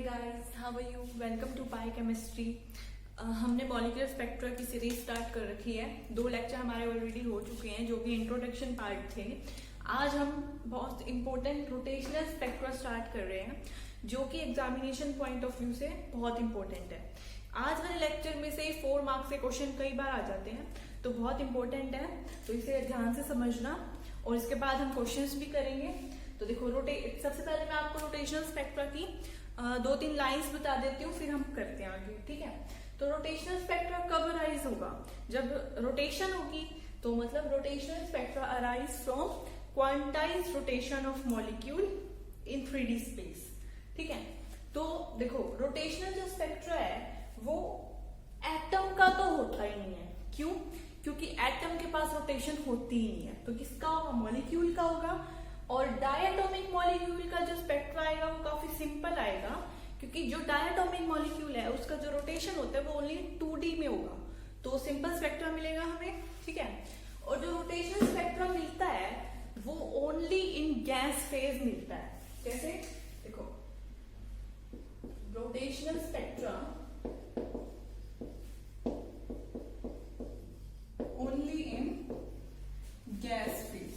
Guys, how are you? Welcome to biochemistry. हमने molecular spectra की series start कर रखी है। 2 लेक्चर हमारे ऑलरेडी हो चुके हैं जो कि इंट्रोडक्शन पार्ट थे। आज हम बहुत इंपॉर्टेंट रोटेशनल स्पेक्ट्रा स्टार्ट कर रहे हैं जो कि एग्जामिनेशन पॉइंट ऑफ व्यू से बहुत इंपॉर्टेंट है। आज वाले लेक्चर में से 4 मार्क्स के क्वेश्चन कई बार आ जाते हैं तो बहुत इंपॉर्टेंट है, तो इसे ध्यान से समझना और इसके बाद हम क्वेश्चंस भी करेंगे। तो देखो सबसे पहले मैं आपको रोटेशनल स्पेक्ट्रा की 2-3 लाइंस बता देती हूँ, फिर हम करते हैं आगे। ठीक है, तो रोटेशनल स्पेक्ट्रा कब अराइज होगा? जब रोटेशन होगी, तो मतलब rotational spectra arise from quantized rotation of molecule in 3D space. ठीक है, तो देखो रोटेशनल जो स्पेक्ट्रा है वो एटम का तो होता ही नहीं है। क्यों? क्योंकि एटम के पास रोटेशन होती ही नहीं है, तो किसका होगा? मॉलिक्यूल का होगा। और डायटोमिक मॉलिक्यूल का जो स्पेक्ट्रा आएगा वो काफी सिंपल आएगा, क्योंकि जो डायटोमिक मॉलिक्यूल है उसका जो रोटेशन होता है वो ओनली 2D में होगा, तो सिंपल स्पेक्ट्रा मिलेगा हमें। ठीक है, और जो रोटेशनल स्पेक्ट्रा मिलता है वो ओनली इन गैस फेज मिलता है। कैसे? देखो, rotational spectra only in gas phase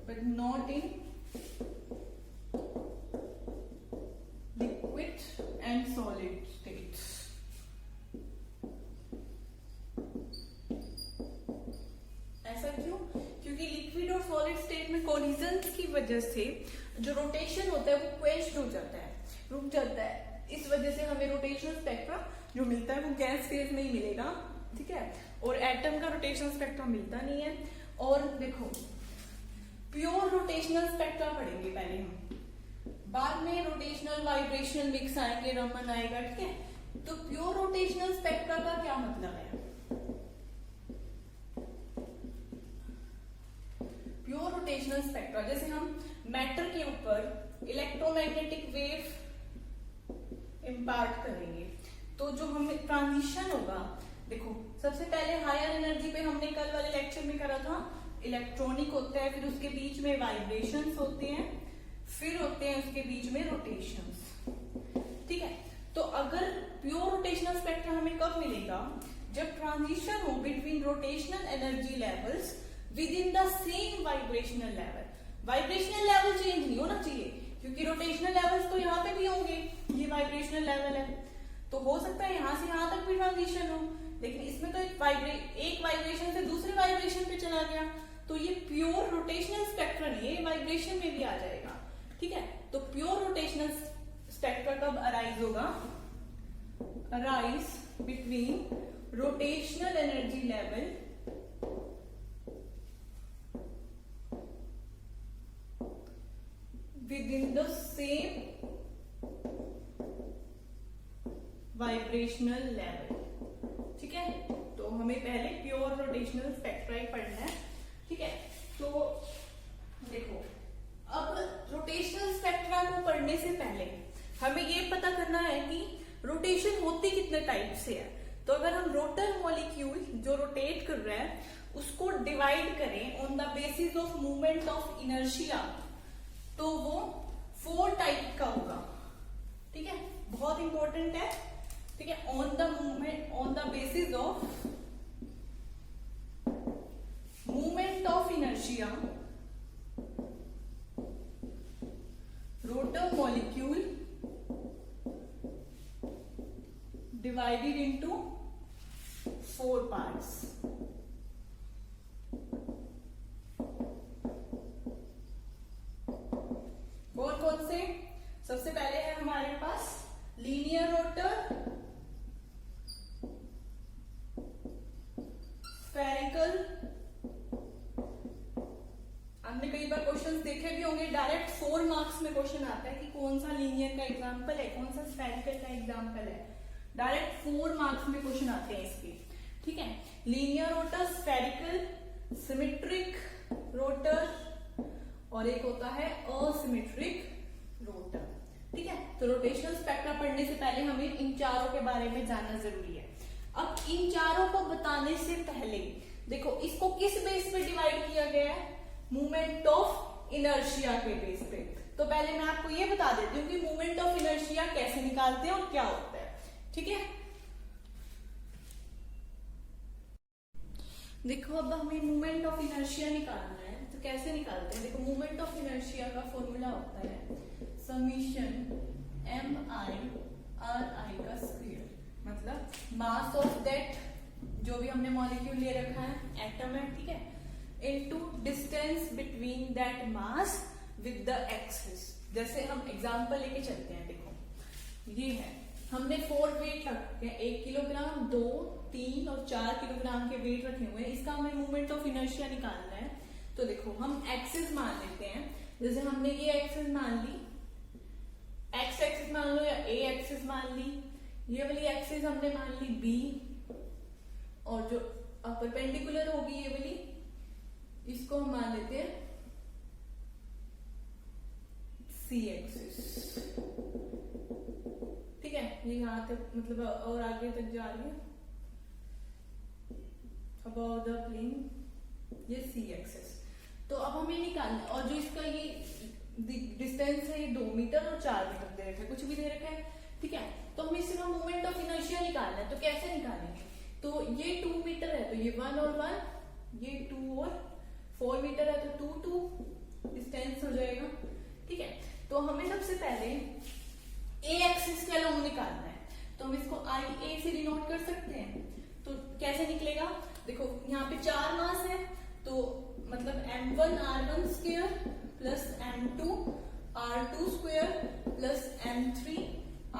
but not in liquid and solid states. ऐसा क्यों? क्योंकि लिक्विड और सॉलिड स्टेट में कोलिजन्स की वजह से जो रोटेशन होता है वो क्वेश्ड हो जाता है, रुक जाता है। इस वजह से हमें रोटेशनल स्पेक्ट्रा जो मिलता है वो गैस फेज में ही मिलेगा। ठीक है, और एटम का रोटेशनल स्पेक्ट्रा मिलता नहीं है। और देखो, प्योर रोटेशनल स्पेक्ट्रा पढ़ेंगे पहले हम, बाद में रोटेशनल वाइब्रेशनल मिक्स आएंगे, रमन आएगा। ठीक है, तो प्योर रोटेशनल स्पेक्ट्रा का क्या मतलब है? प्योर रोटेशनल स्पेक्ट्रा, जैसे हम मैटर के ऊपर इलेक्ट्रोमैग्नेटिक वेव इम्पार्ट करेंगे तो जो हमें ट्रांजिशन होगा, देखो सबसे पहले हायर एनर्जी पे हमने कल वाले लेक्चर में करा था, इलेक्ट्रॉनिक होता है, फिर उसके बीच में वाइब्रेशंस होते हैं, फिर होते हैं उसके बीच में रोटेशंस। ठीक है, तो अगर प्योर रोटेशनल स्पेक्ट्रा हमें कब मिलेगा? जब ट्रांजिशन हो between rotational energy levels with in the same vibrational level. Vibrational level change नहीं होना चाहिए, क्योंकि रोटेशनल लेवल्स तो यहाँ पे भी होंगे, ये वाइब्रेशनल लेवल है, तो हो सकता है यहाँ से यहाँ तक भी ट्रांजिशन हो, लेकिन इसमें तो एक वाइब्रेशन से दूसरे वाइब्रेशन पे चला गया, तो ये प्योर रोटेशनल स्पेक्ट्रा नहीं है, वाइब्रेशन में भी आ जाएगा। ठीक है, तो प्योर रोटेशनल स्पेक्ट्रा कब अराइज होगा? Arise between rotational energy level with in the same vibrational level. ठीक है, तो हमें पहले प्योर रोटेशनल स्पेक्ट्रा ही पढ़ना है। ठीक है, तो देखो, अब रोटेशनल स्पेक्ट्रा को पढ़ने से पहले हमें ये पता करना है कि रोटेशन होती कितने टाइप से है। तो अगर हम रोटर मॉलिक्यूल जो रोटेट कर रहा है उसको डिवाइड करें on the basis of movement of inertia, तो वो 4 टाइप का होगा। ठीक है, बहुत इंपॉर्टेंट है। ठीक है, on the basis of movement of inertia, rotor molecule divided into 4 parts. कौन कौन से? सबसे पहले है हमारे पास लीनियर रोटर, स्फेरिकल। आपने कई बार क्वेश्चंस देखे भी होंगे, डायरेक्ट 4 मार्क्स में क्वेश्चन आता है कि कौन सा लीनियर का एग्जांपल है, कौन सा स्फेरिकल का एग्जांपल है। डायरेक्ट 4 मार्क्स में क्वेश्चन आते हैं इसके। ठीक है, linear rotor, spherical, symmetric rotor और एक होता है असिमेट्रिक रोटर। ठीक है, तो रोटेशनल स्पेक्ट्रा पढ़ने से पहले हमें इन चारों के बारे में जानना जरूरी है। अब इन चारों को बताने से पहले देखो, इसको किस बेस पे डिवाइड किया गया है? मूवमेंट ऑफ इनर्शिया के बेस पे। तो पहले मैं आपको ये बता देती हूँ कि मोमेंट ऑफ इनर्शिया कैसे निकालते हैं और क्या होता है, ठीक है। देखो अब हमें मोमेंट ऑफ इनर्शिया निकालना है, तो कैसे निकालते हैं। देखो मोमेंट ऑफ इनर्शिया का फॉर्मूला होता है समीशन MI/RI का स्क्वायर, मतलब मास ऑफ दैट जो भी हमने मॉलिक्यूल ले रखा है एटम है, ठीक है, into distance between that mass with the axis. जैसे हम एग्जांपल लेके चलते हैं, देखो ये है, हमने 4 वेट रखे हैं, 1 किलोग्राम, 2, 3 और 4 किलोग्राम के वेट रखे हुए हैं। इसका हमें मोमेंट ऑफ इनर्शिया निकालना है। तो देखो हम एक्सिस मान लेते हैं, जैसे हमने ये एक्सिस मान ली, एक्स एक्सिस मान लो या ए एक्सिस मान ली, ये वाली एक्सिस हमने मान ली बी, और जो परपेंडिकुलर होगी ये वाली, इसको हम मान लेते हैं सी एक्सिस, ठीक है। ये यहाँ तक मतलब और आगे तक जा रही है अबाउट द प्लेन, ये सी एक्सिस। तो अब हमें निकालना है, और जो इसका ये डिस्टेंस है ये 2 मीटर और 4 मीटर दे रखा है, कुछ भी दे रखा है, ठीक है। तो हमें इसका मोमेंट ऑफ इनर्शिया निकालना है, तो कैसे निकालेंगे। तो ये 2 मीटर है तो ये 1 और 1, ये 2 और 4 मीटर है तो 2 2 डिस्टेंस हो जाएगा, ठीक है। तो हमें सबसे पहले ए एक्सिस के अलोंग निकालना है, तो हम इसको आई ए से डिनोट कर सकते हैं। तो कैसे निकलेगा, देखो यहाँ पे 4 मास है, तो मतलब m1 r1 square plus m2 r2 square plus m3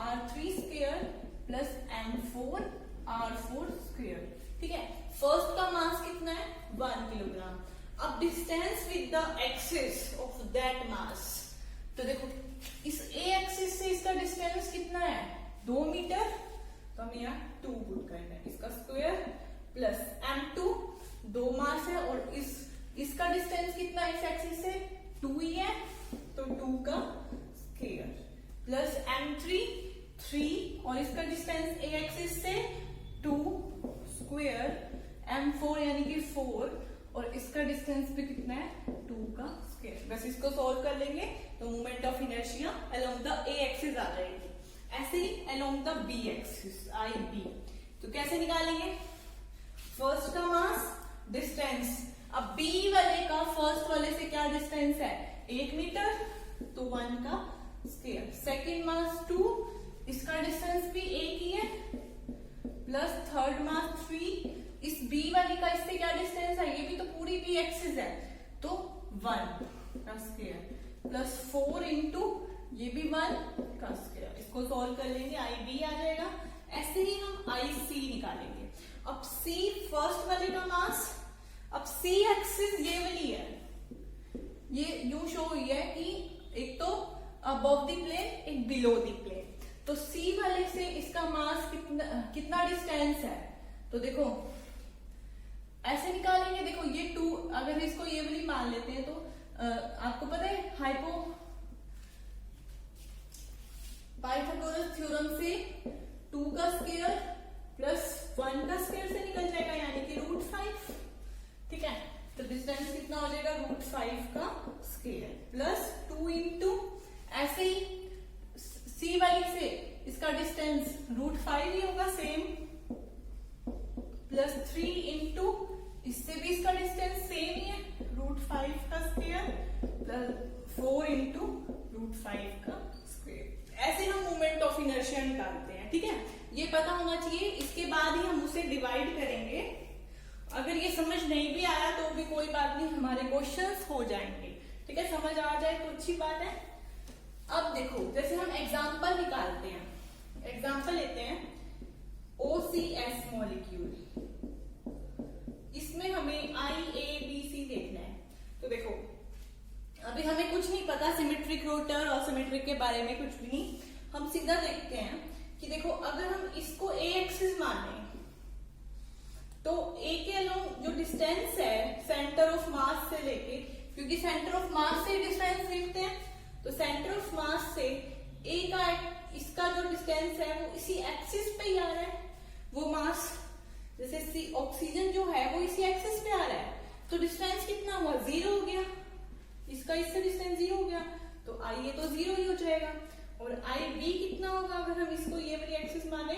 r3 square plus m4 r4 square, ठीक है। फर्स्ट का मास कितना है 1 किलोग्राम। अब distance with the axis of that mass, तो देखो इस ए एक्सिस से इसका डिस्टेंस कितना है 2 मीटर, तो हमें यहाँ 2 पुट करना है, इसका स्क्वायर प्लस m2 2 मास है और इसका डिस्टेंस कितना इस एक्सिस से 2 ही है, तो 2 का स्क्वायर प्लस m3 3 और इसका डिस्टेंस ए एक्सिस से 2 स्क्वायर, m4 यानी कि 4 और इसका डिस्टेंस भी कितना है 2 का स्क्वायर। बस इसको सॉल्व कर लेंगे तो moment of inertia along the A axis आ जाएगी। ऐसे ही along the B axis I B, तो कैसे निकालेंगे, फर्स्ट का मास डिस्टेंस, अब बी वाले का फर्स्ट वाले से क्या डिस्टेंस है 1 मीटर, तो 1 का स्क्वायर, सेकेंड मास 2, इसका डिस्टेंस भी 1 ही है, प्लस थर्ड मास 3, इस बी वाली का इससे क्या डिस्टेंस है, ये भी तो पूरी बी एक्सिस है, तो 1 का स्क्वायर प्लस 4 इंटू ये भी 1 का स्क्वायर। इसको सॉल्व कर लेंगे आई बी आ जाएगा। ऐसे ही हम आई सी निकालेंगे। अब सी फर्स्ट वाले का मास, अब सी एक्सिस ये वाली है, ये यूं शो हुई है कि एक तो अबव द प्लेन एक बिलो द प्लेन, तो सी वाले से इसका मास कितना डिस्टेंस है, तो देखो ऐसे निकालेंगे। देखो ये 2, अगर इसको ये वाली मान लेते हैं तो आपको पता है पाइथागोरस थ्योरम से 2 का स्क्वायर प्लस 1 का स्क्वायर से निकल जाएगा, यानी कि √5, ठीक है। तो डिस्टेंस कितना हो जाएगा √5 का स्क्वायर प्लस 2 इंटू, ऐसे ही सी वाली से इसका डिस्टेंस √5 ही होगा सेम, प्लस 3 इंटू इससे भी इसका डिस्टेंस सेम ही है √5 का स्क्वायर प्लस 4 इंटू √5 का स्क्वायर। ऐसे हम मोमेंट ऑफ इनर्शिया निकालते हैं, ठीक है। ये पता होना चाहिए, इसके बाद ही हम उसे डिवाइड करेंगे। अगर ये समझ नहीं भी आया तो भी कोई बात नहीं, हमारे क्वेश्चंस हो जाएंगे, ठीक है। समझ आ जाए तो अच्छी बात है। अब देखो जैसे हम एग्जाम्पल निकालते हैं, एग्जाम्पल लेते हैं OCS मॉलिक्यूल, इसमें हमें IABC देखना है। तो देखो अभी हमें कुछ नहीं पता सिमेट्रिक रोटर और सिमेट्रिक के बारे में, कुछ भी नहीं, हम सीधा देखते हैं कि देखो अगर हम इसको ए एक्सिस माने तो ए के अलोंग जो डिस्टेंस है सेंटर ऑफ मास से लेके, क्योंकि सेंटर ऑफ मास से डिस्टेंस लिखते हैं, तो सेंटर ऑफ मास से ए का इसका जो डिस्टेंस है वो इसी एक्सिस पे ही आ रहा है, वो मास जैसे ऑक्सीजन जो है वो इसी एक्सिस पे आ रहा है, तो डिस्टेंस कितना हुआ 0 हो गया, इसका इससे डिस्टेंस 0 हो गया, तो आई ए तो 0 ही हो जाएगा। और आई बी कितना होगा अगर हम इसको ये वाली एक्सिस माने?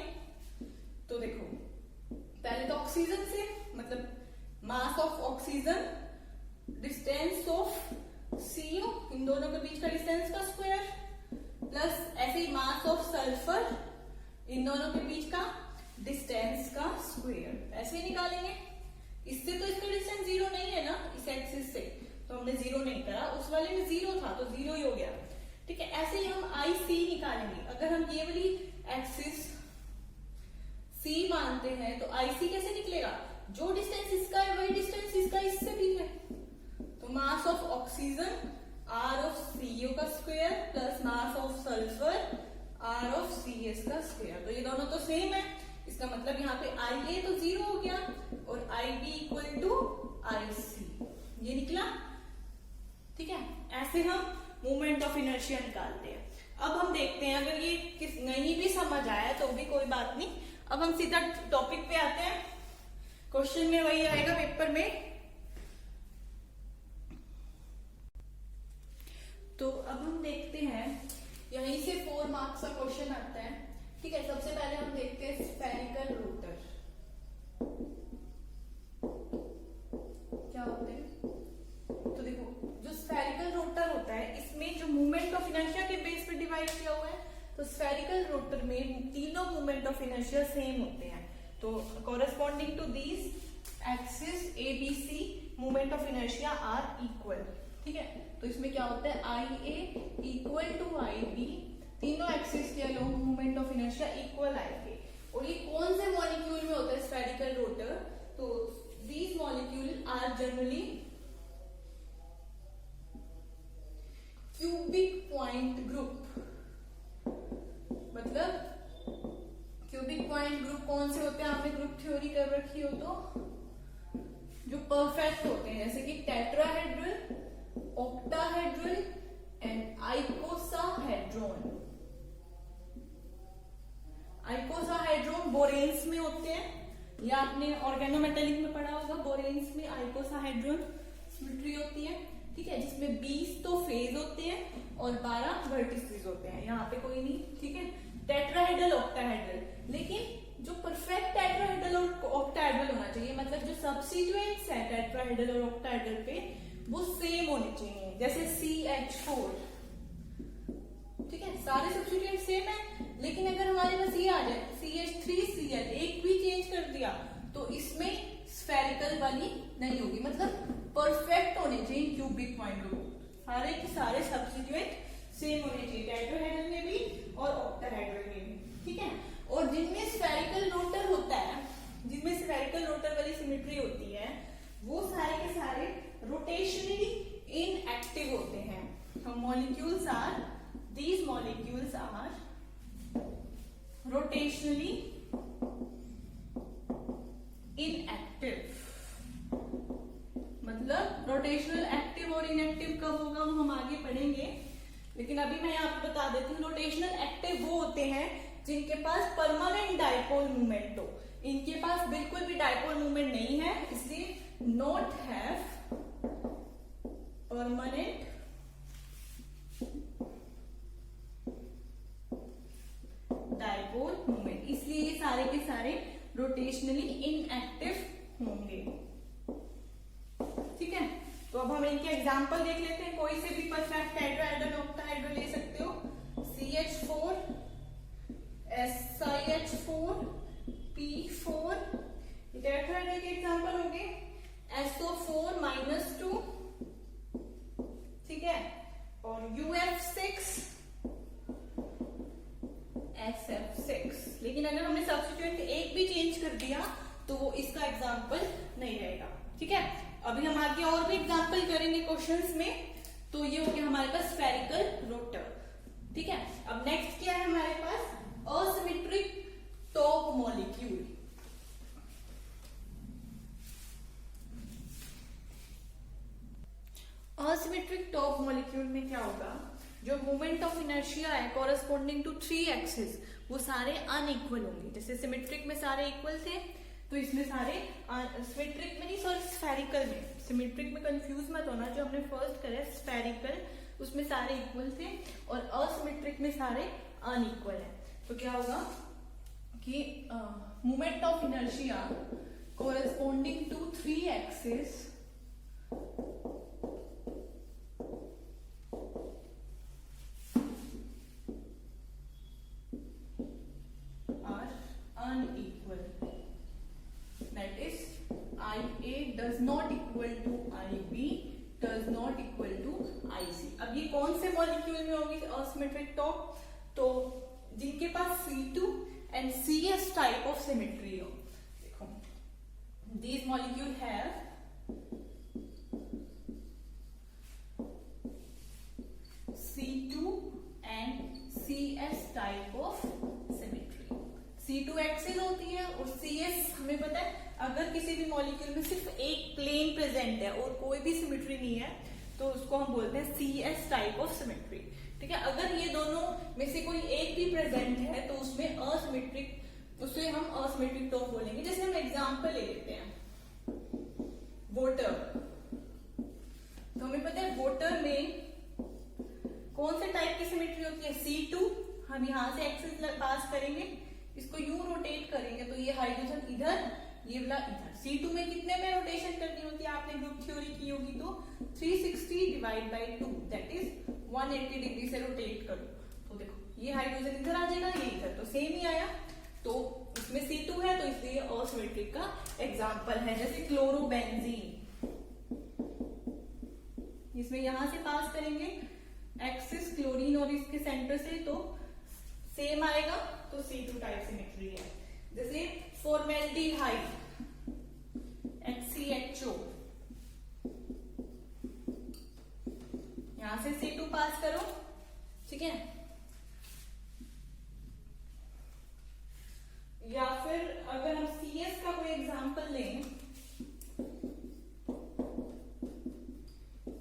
तो देखो पहले तो ऑक्सीजन से, मतलब mass of oxygen, distance of CO, इन दोनों के बीच का डिस्टेंस का स्क्वायर, प्लस ऐसे ही मास ऑफ सल्फर, इन दोनों के बीच का डिस्टेंस का स्क्वायर, ऐसे ही निकालेंगे। इससे तो इसका डिस्टेंस 0 नहीं है ना, इस एक्सिस से, तो हमने 0 नहीं करा, उस वाले में 0 था तो 0 ही हो गया। ठीक है, ऐसे ही हम आई सी निकालेंगे। अगर हम ये वाली एक्सिस सी मानते हैं तो आई सी कैसे निकलेगा? जो डिस्टेंस इसका है वही डिस्टेंस इसका इससे भी है। तो mass of oxygen R of CO का square plus mass of sulphur R of C S का स्क्वायर। तो ये दोनों तो सेम है, इसका मतलब यहाँ पे आई ए तो 0 हो गया और आई बी इक्वल टू आई सी, ये निकला। ठीक है, ऐसे हम मोमेंट ऑफ इनर्शिया निकालते हैं। अब हम देखते हैं, अगर ये नहीं भी समझ आया तो भी कोई बात नहीं। अब हम सीधा टॉपिक पे आते हैं। क्वेश्चन में वही आएगा पेपर में। तो अब हम देखते हैं, यहीं से 4 मार्क्स का क्वेश्चन आता है। ठीक है, सबसे पहले हम देखते हैं स्फेरिकल रोटर क्या होते हैं। तो देखो, जो स्फेरिकल रोटर होता है इसमें जो मूवमेंट ऑफ इनर्शिया के बेस पे डिवाइड किया हुआ है, तो स्फेरिकल रोटर में तीनों मूवमेंट ऑफ इनर्शिया सेम होते हैं। तो corresponding to these axis A B C movement of inertia are equal. ठीक है, तो इसमें क्या होता है, I A equal to I B, तीनों एक्सिस के along movement of inertia equal आएंगे। और ये कौन से मॉलिक्यूल में होता है स्फेरिकल रोटर? तो these molecule are generally cubic point group. मतलब क्यूबिक पॉइंट ग्रुप कौन से होते हैं? आपने ग्रुप थ्योरी कर रखी हो तो, जो परफेक्ट होते हैं, जैसे कि टेट्राहेड्रल, ऑक्टाहेड्रल एंड आइकोसाहेड्रॉन। आइकोसाहेड्रॉन बोरेन्स में होते हैं, या आपने ऑर्गेनोमेटेलिक में पढ़ा होगा, बोरेन्स में आइकोसाहेड्रॉन सिमेट्री होती है। ठीक है, जिसमें 20 तो फेज होते हैं और 12 वर्टिसेस होते हैं, यहाँ पे कोई नहीं। ठीक है, टेट्राहेड्रल, ऑक्टाहेड्रल, लेकिन जो परफेक्ट टेट्राहेड्रल और ऑक्टाहेड्रल होना चाहिए, मतलब जो सब्स्टिट्यूएंट्स है टेट्राहेड्रल और ऑक्टाहेड्रल पे, वो सेम होने चाहिए, जैसे CH4। ठीक है, सारे सब्स्टिट्यूएंट सेम है, लेकिन अगर हमारे पास ये आ जाए CH3Cl, एक भी चेंज कर दिया तो इसमें स्फेरिकल वाली नहीं होगी। मतलब परफेक्ट होने चाहिए क्यूबिक पॉइंट ग्रुप, सारे के सारे सब्स्टिट्यूएंट सेम होने चाहिए, टेट्राहेड्रल में भी और ऑक्टाहेड्रल में भी। ठीक है, और जिनमें स्फेरिकल रोटर होता है, जिनमें स्फेरिकल रोटर वाली सिमेट्री होती है, वो सारे के सारे रोटेशनली इनएक्टिव होते हैं। Molecules are, these molecules are rotationally inactive. मतलब रोटेशनल एक्टिव और इनएक्टिव कब होगा वो हम आगे पढ़ेंगे, लेकिन अभी मैं आपको बता देती हूँ, रोटेशनल एक्टिव वो होते हैं जिनके पास परमानेंट डाइपोल मूवमेंट हो। इनके पास बिल्कुल भी डाइपोल मूवमेंट नहीं है, इसलिए not have permanent dipole movement, इसलिए ये सारे के सारे रोटेशनली इनएक्टिव होंगे। ठीक है, तो अब हम इनके एग्जांपल देख लेते हैं। कोई से भी परफेक्ट टेट्राहेड्रल, ऑक्टाहेड्रल ले सकते हो। CH4, SiH4, P4, ये टेट्राहेड्रल के एग्जांपल होंगे। SO4 -2, ठीक है, और UF6, SF6। लेकिन अगर हमने सब्स्टिट्यूएंट एक भी चेंज कर दिया तो वो इसका एग्जांपल नहीं रहेगा। ठीक है, अभी हम आगे और भी एग्जांपल करेंगे क्वेश्चंस में। तो ये हो गया हमारे पास स्फेरिकल रोटर। ठीक है, अब नेक्स्ट क्या है हमारे पास? Asymmetric top molecule. Asymmetric top molecule में क्या होगा? जो मोमेंट ऑफ इनर्शिया है कॉरेस्पॉन्डिंग टू 3 एक्सिस, वो सारे अनइक्वल होंगे। जैसे सिमेट्रिक में सारे इक्वल थे, तो इसमें सारे सिमेट्रिक में नहीं, सॉरी स्फेरिकल में। सिमेट्रिक में कंफ्यूज मत होना, जो हमने फर्स्ट करा स्फेरिकल उसमें सारे इक्वल थे और असिमेट्रिक में सारे अनइक्वल है। तो क्या होगा कि moment of inertia corresponding to 3 axis are unequal. That is, IA does not equal to IB does not equal to IC. अब ये कौन से मॉलिक्यूल में होगी असिमेट्रिक टॉप? तो जिनके पास C2 and CS type of symmetry हो। देखो, these molecule have C2 and CS type of symmetry। C2 axis होती है और CS हमें पता है अगर किसी भी मॉलिक्यूल में सिर्फ एक प्लेन प्रेजेंट है और कोई भी सिमेट्री नहीं है तो उसको हम बोलते हैं CS टाइप ऑफ सिमेट्री। ठीक है, अगर ये दोनों में से कोई एक भी प्रेजेंट है तो उसमें असिमेट्रिक, उसे हम असिमेट्रिक टॉप बोलेंगे। जैसे हम एग्जांपल ले लेते हैं वाटर, तो हमें पता है वाटर में कौन से टाइप की सिमेट्री होती है? C2। हम यहां से एक्सिस पास करेंगे, इसको यूं रोटेट करेंगे तो ये हाइड्रोजन इधर, ये वाला इधर। C2 में कितने में रोटेशन करनी होती है? आपने ग्रुप थ्योरी की होगी तो 360 divide by 2 that is 180 degree से रोटेट करो। तो देखो ये हाइड्रोजन इधर आ जाएगा, ये इधर, तो सेम ही आया। तो इसमें C2 है तो इसलिए असिमेट्रिक का एग्जाम्पल है। जैसे क्लोरोबेंजीन, इसमें यहां से पास करेंगे एक्सिस क्लोरीन और इसके सेंटर से तो सेम आएगा, तो C2 टाइप सिमेट्री है। जैसे फॉर्मेल्डिहाइड HCHO, यहां से C2 पास करो, ठीक है। या फिर अगर हम CS का कोई एग्जांपल लें,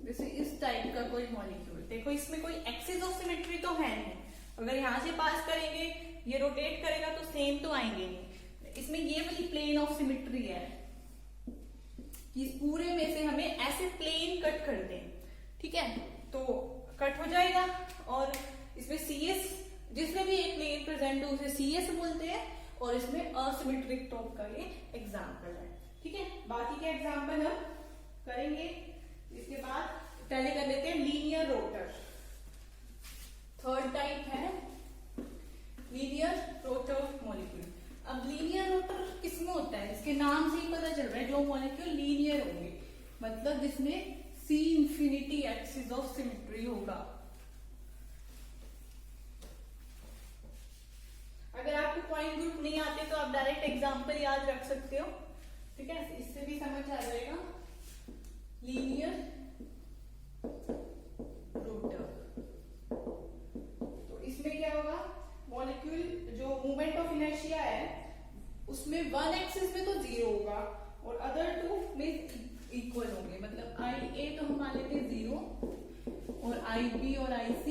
जैसे इस टाइप का कोई मॉलिक्यूल, देखो इसमें कोई एक्सिस ऑफ सिमेट्री तो है नहीं, अगर यहां से पास करेंगे ये रोटेट करेगा तो सेम तो आएंगे नहीं। इसमें ये वाली प्लेन ऑफ सिमेट्री है कि इस पूरे में से हमें ऐसे प्लेन कट कर दें, ठीक है, तो कट हो जाएगा। और इसमें CS, जिसमें भी एक प्लेन प्रेजेंट हो उसे CS बोलते हैं और इसमें असिमेट्रिक टॉप का ये एग्जाम्पल है, ठीक है। बाकी के एग्जाम्पल हम करेंगे इसके बाद। पहले कर लेते हैं लीनियर रोटर, थर्ड टाइप है लीनियर रोटर मॉलिक्यूल। अब लीनियर रोटर किसमें होता है? इसके नाम से ही पता चल रहा है जो मॉलिक्यूल लीनियर होंगे, मतलब जिसमें C infinity axis of symmetry होगा। अगर आपको पॉइंट ग्रुप नहीं आते तो आप डायरेक्ट एग्जांपल याद रख सकते हो, ठीक है, इससे भी समझ आ जाएगा। लीनियर रोटर, तो इसमें क्या होगा, मॉलिक्यूल जो मूवमेंट ऑफ इनर्शिया है उसमें वन एक्सिस में तो 0 होगा और अदर टू में इक्वल होंगे, मतलब IA तो हम मान लेते हैं 0 और IB और IC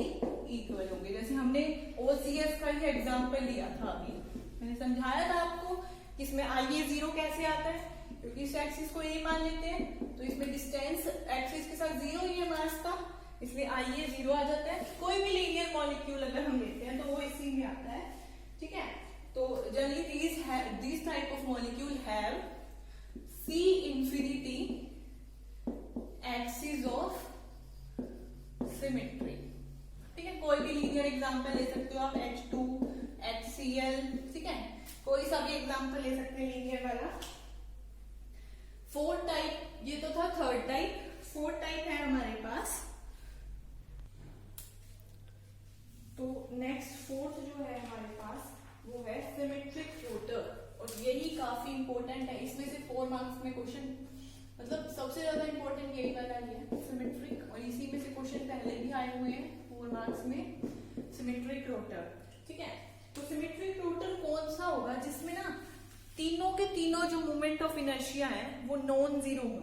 इक्वल होंगे। जैसे हमने OCS का ही एग्जांपल लिया था, अभी मैंने समझाया था आपको कि इसमें IA 0 कैसे आता है, क्योंकि इस एक्सिस को A मान लेते हैं तो इसमें डिस्टेंस एक्सिस के साथ 0 ही है मास का, इसलिए IA 0 आ जाता है। कोई भी लीनियर मॉलिक्यूल अगर हम लेते हैं तो वो इसी में आता है, ठीक है। तो generally these type of molecule have C infinity axis of symmetry, ठीक है। कोई भी लीनियर एग्जांपल ले सकते हो आप, H2, HCl, ठीक है, कोई सा भी एग्जांपल ले सकते हैं लीनियर वाला। फोर्थ टाइप, ये तो था थर्ड टाइप, फोर्थ टाइप है हमारे पास। तो नेक्स्ट फोर्थ जो है हमारे पास वो है सिमेट्रिक रोटर, और यही काफी इंपॉर्टेंट है। इसमें से 4 मार्क्स में क्वेश्चन, मतलब सबसे ज्यादा इंपॉर्टेंट यही वाला है सिमेट्रिक, और इसी में से क्वेश्चन पहले भी आए हुए हैं 4 मार्क्स में, सिमेट्रिक रोटर, ठीक है। तो सिमेट्रिक रोटर कौन सा होगा जिसमें ना तीनों के तीनों जो मोमेंट ऑफ इनर्शिया है वो नॉन जीरो हो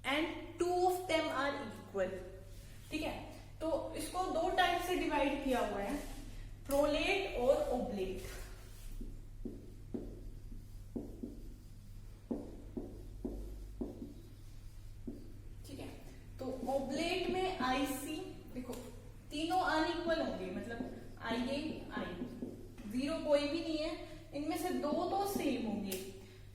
and 2 of them are equal, ठीक है। तो इसको 2 टाइप से डिवाइड किया हुआ है, प्रोलेट और ओब्लेट। ठीक है, तो ओब्लेट में IC, देखो IA I, जीरो कोई भी नहीं है, इनमें से दो तो सेम होंगे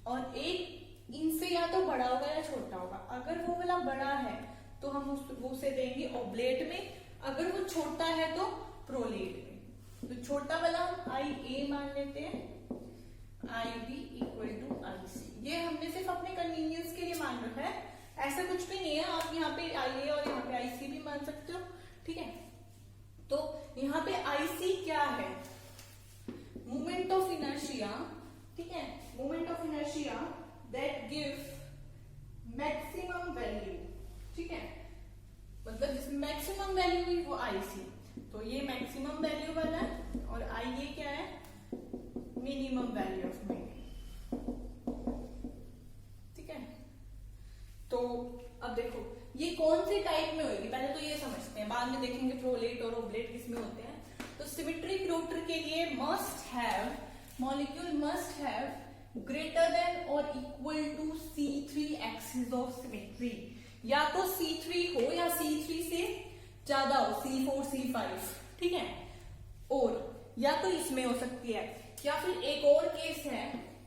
और एक इनसे या तो बड़ा होगा या छोटा होगा। अगर वो वाला बड़ा है तो हम उसे देंगे ओब्लेट में, अगर वो छोटा है तो प्रोलेट में। तो छोटा वाला हम IA मान लेते हैं, IB इक्वल टू IC। ये हमने सिर्फ अपने कन्वीनियंस के लिए मान रखा है, ऐसा कुछ भी नहीं है। आप यहाँ पे IA और यहाँ पे IC भी मान सकते हो, ठीक है। तो यहाँ पे IC क्या है, मोमेंट ऑफ इनर्शिया, ठीक है, moment of inertia that give maximum value, ठीक है, मतलब जिसमें मैक्सिमम वैल्यू हुई वो IC। तो ये मैक्सिमम वैल्यू वाला है और IA क्या है, मिनिमम वैल्यू ऑफ मोमेंट, ठीक है। तो अब देखो ये कौन से टाइप में होगी, पहले तो ये समझते हैं, बाद में देखेंगे प्रोलेट और ओब्लेट किसमें होते हैं। तो सिमेट्रिक रोटर के लिए must have, molecule must have greater than और equal to C3 axis of symmetry. या तो C3 हो या C3 से ज्यादा हो, C4 C5, ठीक है। और या तो इसमें हो सकती है, या फिर एक और केस है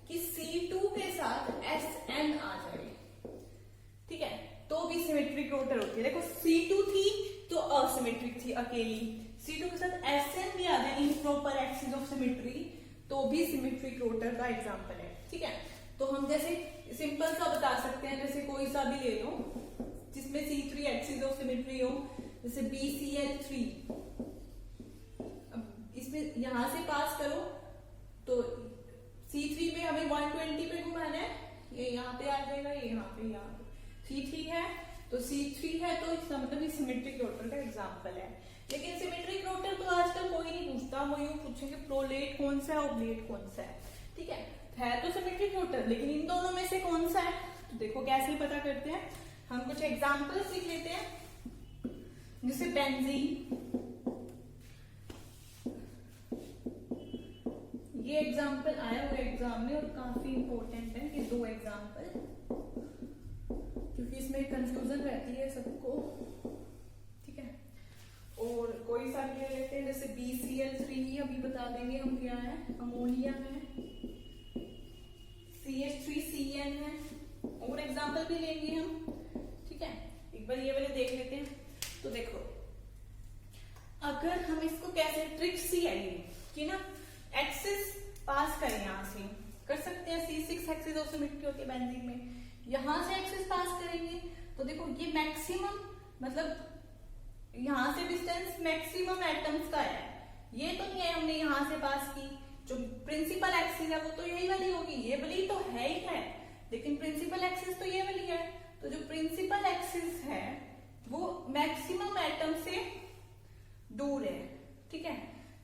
कि C2 के साथ SN आ जाए, ठीक है, तो भी सिमेट्रिक रोटर होती है। देखो C2 थी तो असिमेट्रिक थी अकेली, C2 के साथ SN भी आ जाए, इम्प्रॉपर एक्सिस ऑफ सिमेट्री, तो भी सिमेट्रिक रोटर का एग्जांपल है, ठीक है। तो हम जैसे सिंपल सा बता सकते हैं, जैसे कोई सा भी ले लो जिसमें C3 एक्सिस ऑफ सिमेट्री हो, जैसे BCl3, इसमें यहां से पास करो तो C3 में हमें 120 पे घुमाना है, ये यहाँ पे आ जाएगा, ये यहाँ पे, यहाँ पे C3 है तो C3 है, तो इसका मतलब ये सिमेट्रिक रोटर का एग्जांपल है। लेकिन सिमेट्रिक रोटर तो आजकल कोई नहीं पूछता, वो यूं पूछेंगे प्रोलेट कौन सा है, ओब्लेट कौन सा है, ठीक है तो सिमेट्रिक रोटर, लेकिन इन दोनों में से कौन सा है। तो देखो कैसे पता करते हैं, हम कुछ एग्जाम्पल सीख लेते हैं, जैसे बेंजीन, ये एग्जाम्पल आया हुआ एग्जाम में और काफी इंपॉर्टेंट है, ये दो एग्जाम्पल, क्योंकि इसमें कंफ्यूजन रहती है सबको, ठीक है। और कोई सा ले लेते हैं, जैसे BCl3 अभी बता देंगे हम क्या है, अमोनिया है, CH3CN है, और एग्जाम्पल भी लेंगे हम, ठीक है। एक बार ये वाले देख लेते हैं। तो देखो अगर हम इसको कैसे ट्रिक सी आएगी कि ना एक्सिस पास करें, यहां से कर सकते हैं, C6 एक्सिस ऑफ सिमेट्री होती है बेंजीन में, यहां से एक्सिस पास करेंगे तो देखो ये मैक्सिमम, मतलब यहां से डिस्टेंस मैक्सिमम एटम्स का है, ये तो नहीं है हमने यहां से पास की। जो प्रिंसिपल एक्सिस है वो तो यही वाली होगी, ये वाली तो है ही है, लेकिन प्रिंसिपल एक्सिस तो ये वाली है। तो जो प्रिंसिपल एक्सिस है वो मैक्सिमम एटम से दूर है, ठीक है।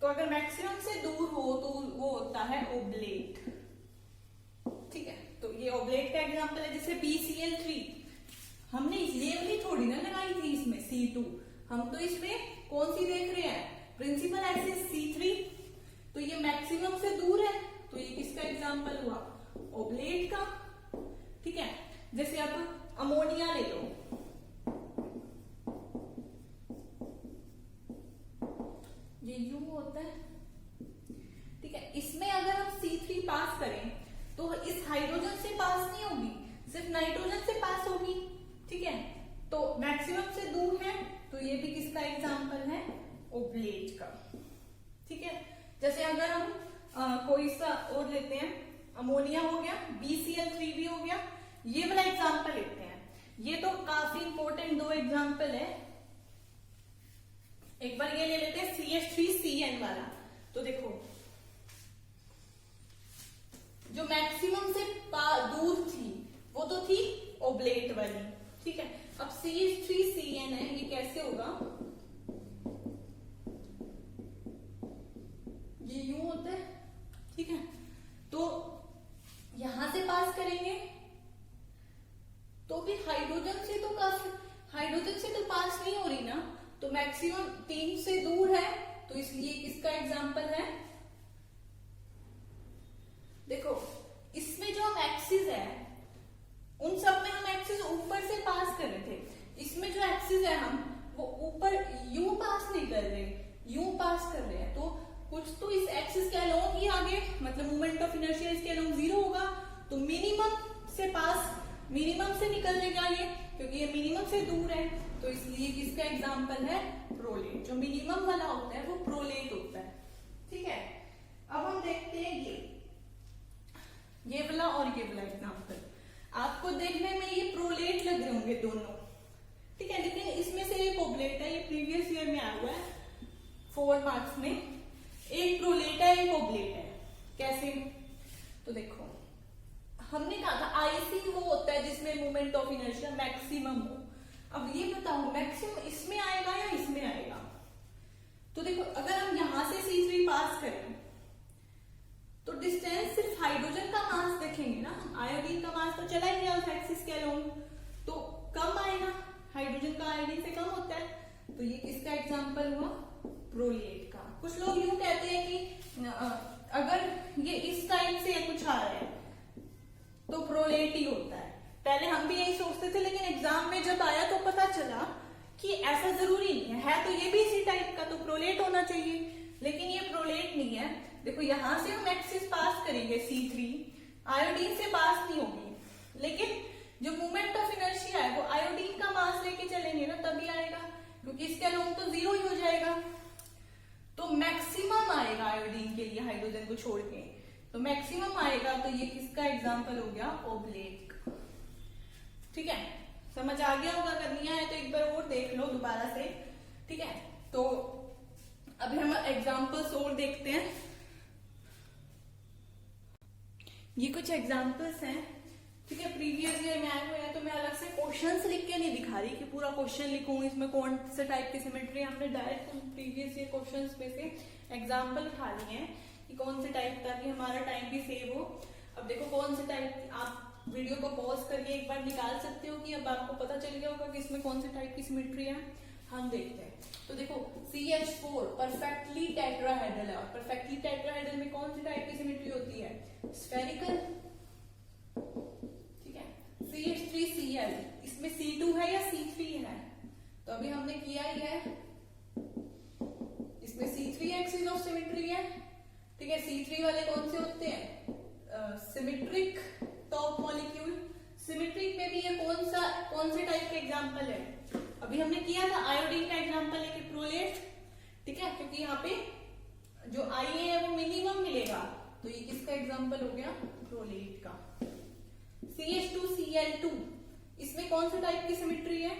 तो अगर मैक्सिमम से दूर हो तो वो होता है ओब्लेट, ठीक है। तो ये ओब्लेट का एग्जांपल है, जैसे BCl3, हमने ये वाली थोड़ी ना लगाई थी इसमें C2, हम तो इसमें कौन सी देख रहे हैं, प्रिंसिपल एक्सिस C3, तो ये मैक्सिमम से दूर है, तो ये किसका एग्जांपल हुआ, ओब्लेट का, ठीक है। जैसे अब अमोनिया ले लो, ये यूं होता है, ठीक है। इसमें अगर हम C3 पास करें तो इस हाइड्रोजन से पास नहीं होगी, सिर्फ नाइट्रोजन से पास होगी, ठीक है। तो मैक्सिमम से दूर है, तो ये भी किसका एग्जांपल है, ओब्लेट का, ठीक है। जैसे अगर हम कोई सा और लेते हैं, अमोनिया हो गया, BCl3 भी हो गया, ये वाला एग्जांपल लेते हैं, ये तो काफी इंपॉर्टेंट दो एग्जांपल है। एक बार ये ले लेते हैं CH3CN वाला। तो देखो जो मैक्सिमम से दूर थी वो तो थी ओब्लेट वाली, ठीक है। अब CH3CN है, ये कैसे होगा, ये यूं होता है, ठीक है। तो यहां से पास करेंगे तो भी हाइड्रोजन से तो काफी, हाइड्रोजन से तो पास नहीं हो रही ना, तो मैक्सिमम 3 से दूर है, तो इसलिए किसका एग्जांपल है, देखो इसमें जो हम एक्सिस है उन सब में हम एक्सिस ऊपर से पास कर रहे थे, इसमें जो एक्सिस है हम वो ऊपर यूं पास नहीं कर रहे, यूं पास कर रहे हैं, तो कुछ तो इस एक्सिस के अलोंग ही आगे, मतलब मोमेंट ऑफ इनर्शिया इसके अलोंग 0 होगा, तो मिनिमम से निकल लेगा ये, क्योंकि ये मिनिमम से दूर है, तो इसलिए किसका एग्जाम्पल है, प्रोलेट। जो मिनिमम वाला होता है वो प्रोलेट होता है, ठीक है। अब हम देखते हैं ये वाला और ये वाला एग्जाम्पल। आपको देखने में ये प्रोलेट लग रहे होंगे दोनों, ठीक है, लेकिन इसमें से एक ओब्लेट है, ये प्रीवियस ईयर में आया हुआ है 4 मार्क्स में। एक प्रोलेट है, एक ओब्लेट है। कैसे? तो देखो, हमने कहा था आईसी वो होता है जिसमें मोमेंट ऑफ इनर्शिया मैक्सिमम हो। अब ये बताओ मैक्सिमम इसमें आएगा या इसमें आएगा? तो देखो, अगर हम यहां से C3 पास करें तो डिस्टेंस सिर्फ हाइड्रोजन का मास देखेंगे ना, आयोडीन का मास तो चला ही गया उस एक्सिस के अलोंग, तो कम आएगा, हाइड्रोजन का आयोडीन से कम होता है, तो ये किसका एग्जाम्पल हुआ, प्रोलेट का। कुछ लोग यूं कहते हैं कि अगर ये इस टाइप से कुछ आ रहा है तो प्रोलेट ही होता है। पहले हम भी यही सोचते थे, लेकिन एग्जाम में जब आया तो पता चला कि ऐसा जरूरी नहीं है तो ये भी इसी टाइप का, तो प्रोलेट होना चाहिए, लेकिन ये प्रोलेट नहीं है। देखो, यहां से हम एक्सिस पास करेंगे C3, आयोडीन से पास नहीं होगी, लेकिन जो मोमेंट ऑफ इनर्शिया है वो आयोडीन का मास लेके चलेंगे ना, तभी आएगा, क्योंकि इसके अलोंग तो 0 ही हो जाएगा। तो मैक्सिमम आएगा आयोडीन के लिए हाइड्रोजन को छोड़ के, तो मैक्सिमम आएगा, तो ये किसका एग्जाम्पल हो गया, ओब्लेट का। ठीक है, समझ आ गया होगा। करनी है तो एक बार और देख लो दोबारा से, ठीक है। तो अभी हम एग्जाम्पल्स और देखते हैं। ये कुछ एग्जाम्पल्स हैं, ठीक है, प्रीवियस ईयर में आए हुए हैं, तो मैं अलग से क्वेश्चंस लिख के नहीं दिखा रही कि पूरा क्वेश्चन लिखूं इसमें कौन से टाइप की सिमेट्री। हमने डायरेक्ट प्रीवियस ईयर क्वेश्चंस में से एग्जाम्पल उठा लिए हैं कि कौन से टाइप, ताकि हमारा टाइम भी सेव हो। अब देखो कौन से टाइप, आप वीडियो को पॉज करके एक बार निकाल सकते हो कि अब आपको पता चल गया होगा कि इसमें कौन से टाइप की सिमेट्री है। हम देखते हैं। तो देखो, CH4 परफेक्टली टेट्राहेड्रल है, और परफेक्टली टेट्राहेड्रल में कौन सी टाइप की सिमेट्री होती है, स्फेरिकल, ठीक है। CH3Cl, इसमें C2 है या C3 है, तो अभी हमने किया ही है, इसमें C3 एक्सिस ऑफ सिमेट्री है, ठीक है। C3 वाले कौन से होते हैं, सिमेट्रिक टॉप मॉलिक्यूल। सिमेट्रिक में भी ये कौन से टाइप के एग्जाम्पल है, अभी हमने किया था आयोडीन का एग्जाम्पल है कि प्रोलेट, ठीक है, क्योंकि यहाँ पे जो Ia है वो मिनिमम मिलेगा, तो ये किसका एग्जाम्पल हो गया, प्रोलेट का। CH2Cl2, इसमें कौन सा टाइप की सिमेट्री है,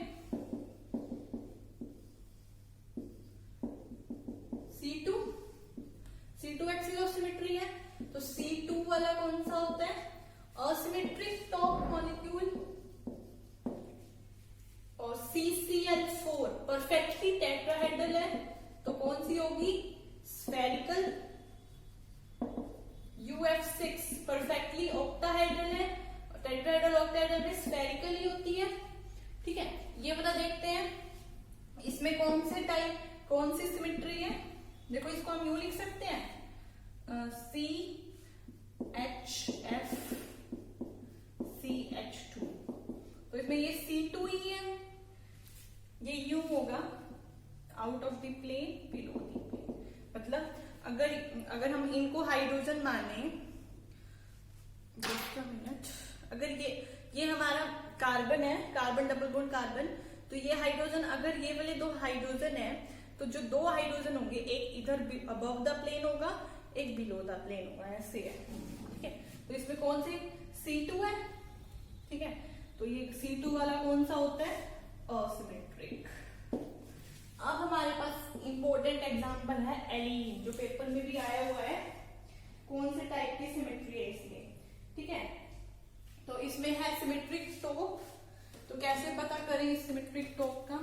C2 एक्सिस ऑफ सिमेट्री है, तो C2 वाला कौन सा होता है, असिमेट्रिक टॉप मॉलिक्यूल। और CCl4 परफेक्टली टेट्राहेड्रल है, तो कौन सी होगी, स्फेरिकल। UF6 परफेक्टली ऑक्टाहेड्रल है, टेट्राहेड्रल ऑक्टाहेड्रल में स्फेरिकल ही होती है, ठीक है। ये बता देखते हैं इसमें कौन से टाइप, कौन सी सिमेट्री है। देखो, इसको हम यूं लिख सकते हैं, CHF CH2, तो इसमें ये C2 ही है, ये U होगा, out of the plane, below the plane. मतलब अगर हम इनको हाइड्रोजन माने, just a minute, अगर ये हमारा कार्बन है, कार्बन डबल बॉन्ड कार्बन, तो ये हाइड्रोजन, अगर ये वाले 2 हाइड्रोजन है, तो जो 2 हाइड्रोजन होंगे, एक इधर अबव द प्लेन होगा, एक बिलो द प्लेन होगा, ऐसे है, ठीक है। तो इसमें कौन सी, C2 है, ठीक है, तो ये C2 वाला कौन सा होता है, असिमेट्रिक। अब हमारे पास इंपॉर्टेंट एग्जांपल है एलीन, जो पेपर में भी आया हुआ है, कौन से टाइप की सिमेट्री है इसमें, ठीक है। तो इसमें है सिमेट्रिक टॉप, तो कैसे पता करें इस सिमेट्रिक टॉप का,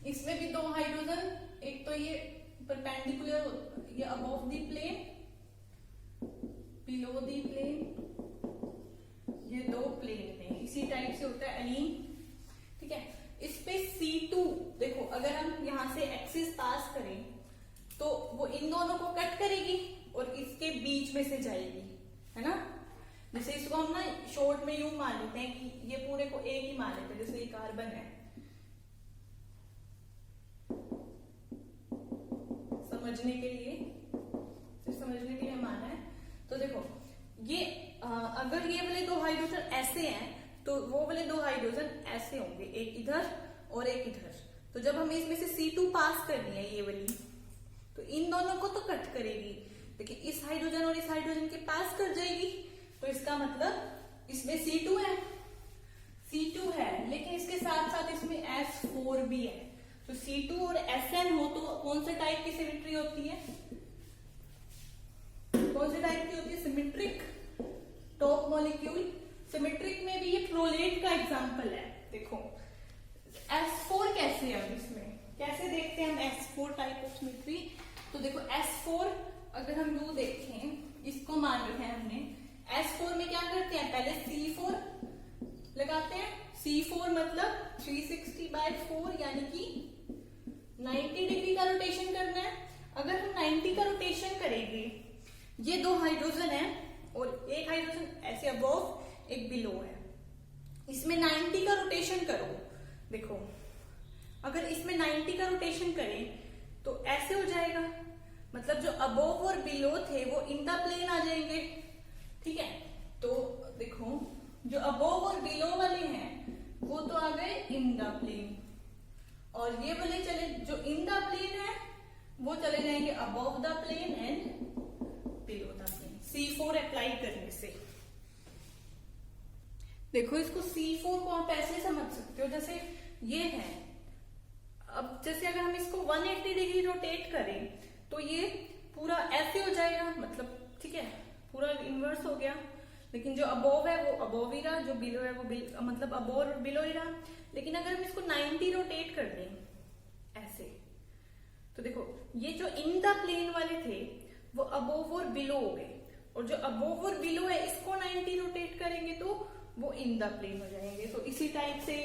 इसमें भी 2 हाइड्रोजन, एक तो ये परपेंडिकुलर, ये above the plane, below the plane, ये 2 प्लेन में, इसी टाइप से होता है एलीन, ठीक है। इस पे C2, देखो अगर हम यहां से एक्सिस पास करें तो वो इन दोनों को कट करेगी और इसके बीच में से जाएगी, है ना। जैसे इसको हम ना शॉर्ट में यूं मान लेते हैं कि ये पूरे को एक ही मान लेते हैं, जैसे ये कार्बन है, समझने के लिए, सिर्फ समझने के लिए माना है। तो देखो ये अगर ये वाले दो हाइड्रोजन ऐसे हैं तो वो वाले दो हाइड्रोजन ऐसे होंगे, एक इधर और एक इधर। तो जब हमें इसमें से C2 पास करनी है ये वाली, तो इन दोनों को तो कट करेगी, लेकिन इस हाइड्रोजन और इस हाइड्रोजन के पास कर जाएगी। तो इसका मतलब इसमें C2 है, C2 है, लेकिन इसके साथ साथ इसमें S4 भी है। तो C2 और Sn हो तो कौन से टाइप की सिमेट्री होती है, कौन से टाइप की होती है, सिमेट्रिक टॉप मॉलिक्यूल। सिमेट्रिक में भी ये प्रोलेट का एग्जांपल है। देखो S4 कैसे है, अब इसमें कैसे देखते हैं हम S4 टाइप ऑफ सिमेट्री। तो देखो S4 अगर हम यू देखें, इसको मान रखे हैं हमने, S4 में क्या करते हैं, पहले C4 लगाते हैं। C4 मतलब 360/4 यानी कि 90 डिग्री का रोटेशन करना है। अगर हम 90 का रोटेशन करेंगे, ये दो हाइड्रोजन है और एक हाइड्रोजन ऐसे अबोव एक बिलो है, इसमें 90 का रोटेशन करो। देखो अगर इसमें 90 का रोटेशन करें तो ऐसे हो जाएगा, मतलब जो अबोव और बिलो थे वो इन द प्लेन आ जाएंगे। ठीक है, तो देखो जो अबोव और बिलो वाले हैं वो तो आ गए इन द प्लेन, और ये वाले चले जो इन द प्लेन है वो चले जाएंगे above the plane and below the plane, C4 apply करने से। देखो इसको C4 को आप ऐसे समझ सकते हो, जैसे ये है, अब जैसे अगर हम इसको 180 डिग्री रोटेट करें तो ये पूरा ऐसे हो जाएगा, मतलब ठीक है पूरा इन्वर्स हो गया। लेकिन जो अबोव है वो अबोव ही रहा, जो बिलो है वो मतलब अबोव और बिलो ही रहा। लेकिन अगर हम इसको 90 रोटेट कर दें ऐसे, तो देखो ये जो इन द प्लेन वाले थे वो अबोव और बिलो हो गए, और जो अबोव और बिलो है इसको 90 रोटेट करेंगे तो वो इन द प्लेन हो जाएंगे। तो इसी टाइप से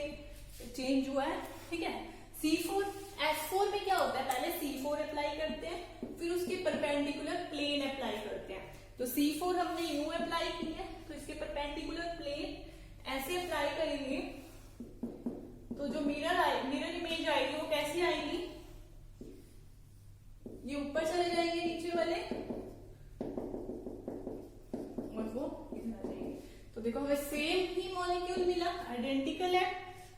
चेंज हुआ है। ठीक है, C4 S4 में क्या होता है, पहले C4 अप्लाई करते हैं, फिर उसके परपेंडिकुलर प्लेन अप्लाई करते हैं। तो C4 हमने यूं अप्लाई की है, तो इसके परपेंडिकुलर प्लेन ऐसे अप्लाई करेंगे, तो जो मिरर इमेज आएगी वो कैसी आएगी, ये ऊपर चले जाएंगे नीचे वाले और वो इधर आ जाएंगे। तो देखो हमें सेम ही मॉलिक्यूल मिला, आइडेंटिकल है।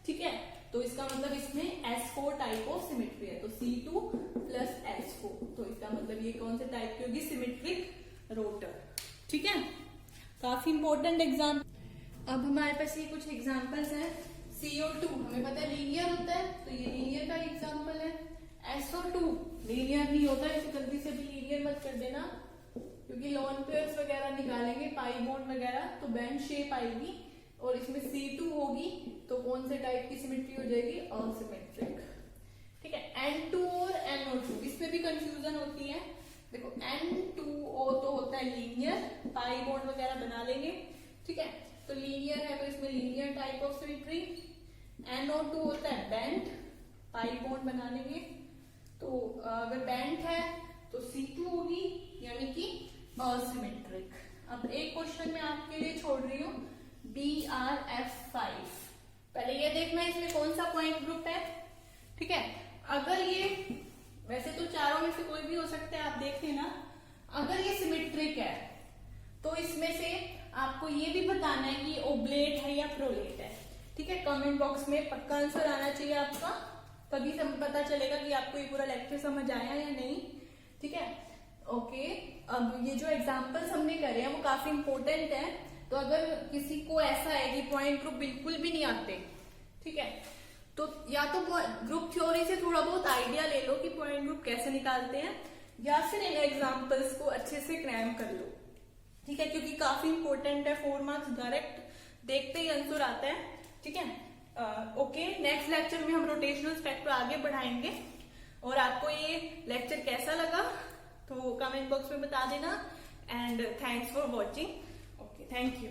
ठीक है, तो इसका मतलब इसमें S4 टाइप ऑफ सिमेट्री है, तो C2 प्लस S4, तो इसका मतलब ये कौन से टाइप की होगी, सिमेट्रिक रोटर। ठीक है, काफी इंपॉर्टेंट एग्जाम। अब हमारे पास ये कुछ एग्जांपल्स हैं। CO2 हमें पता है लीनियर होता है, तो ये लीनियर का एग्जांपल है। SO2 लीनियर नहीं होता, इसे गलती से भी लीनियर मत कर देना, क्योंकि लोन पेयर्स वगैरह निकालेंगे, पाई बॉन्ड वगैरह, तो बैंड शेप आएगी, और इसमें C2 होगी तो कौन से टाइप की सिमेट्री हो जाएगी, असिमेट्रिक। ठीक है, N2 और NO2 इसमें भी कंफ्यूजन होती है। देखो N2O तो होता है लीनियर, पाई बॉन्ड वगैरह बना लेंगे। ठीक है, तो लीनियर है तो इसमें linear type of symmetry. NO2 होता है बैंड, पाई बॉन्ड बना लेंगे। तो अगर बैंड है तो C2 होगी, यानी कि असिमेट्रिक। अब एक क्वेश्चन मैं आपके लिए छोड़ रही हूँ, BRF5। पहले ये देखना है इसमें कौन सा पॉइंट ग्रुप है। ठीक है, अगर ये, वैसे तो चारों में से कोई भी हो सकता है, आप देख लेना। अगर ये सिमेट्रिक है तो इसमें से आपको ये भी बताना है कि ओब्लेट है या प्रोलेट है। ठीक है, कमेंट बॉक्स में पक्का आंसर आना चाहिए आपका, तभी पता चलेगा कि आपको ये पूरा लेक्चर समझ आया या नहीं। ठीक है, ओके। अब ये जो एग्जाम्पल्स हमने करे हैं वो काफी इंपॉर्टेंट है। तो अगर किसी को ऐसा है कि पॉइंट ग्रुप बिल्कुल भी नहीं आते, ठीक है, तो या तो ग्रुप थ्योरी से थोड़ा बहुत आइडिया ले लो कि पॉइंट ग्रुप कैसे निकालते हैं, या फिर इन एग्जाम्पल्स को अच्छे से क्रैम कर लो। ठीक है, क्योंकि काफी इंपॉर्टेंट है, 4 मार्क्स डायरेक्ट देखते ही आंसर आता है। ठीक है, ओके। नेक्स्ट लेक्चर में हम रोटेशनल स्पेक्ट्रा आगे बढ़ाएंगे, और आपको ये लेक्चर कैसा लगा तो कमेंट बॉक्स में बता देना। And thanks for watching. Okay, thank you.